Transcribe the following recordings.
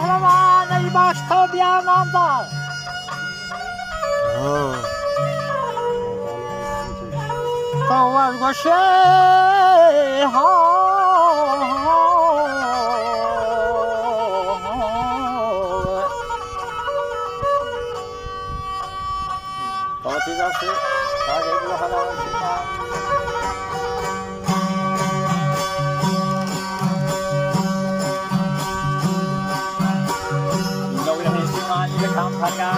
قهرمان ای باش تو بیا نامدار تو از گوشه ها Parti dansı, sadece bu halalar çıkma. Några instrument i kampagna.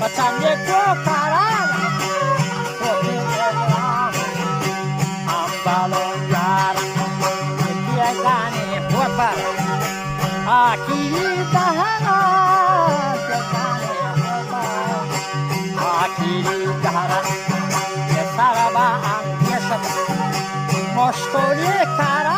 Macamnya gua kalah, ambalon jar, dia gani buat bar, akhir tahanan, akhir tahanan, ya sarabaan, ya sabah, mostoli kalah.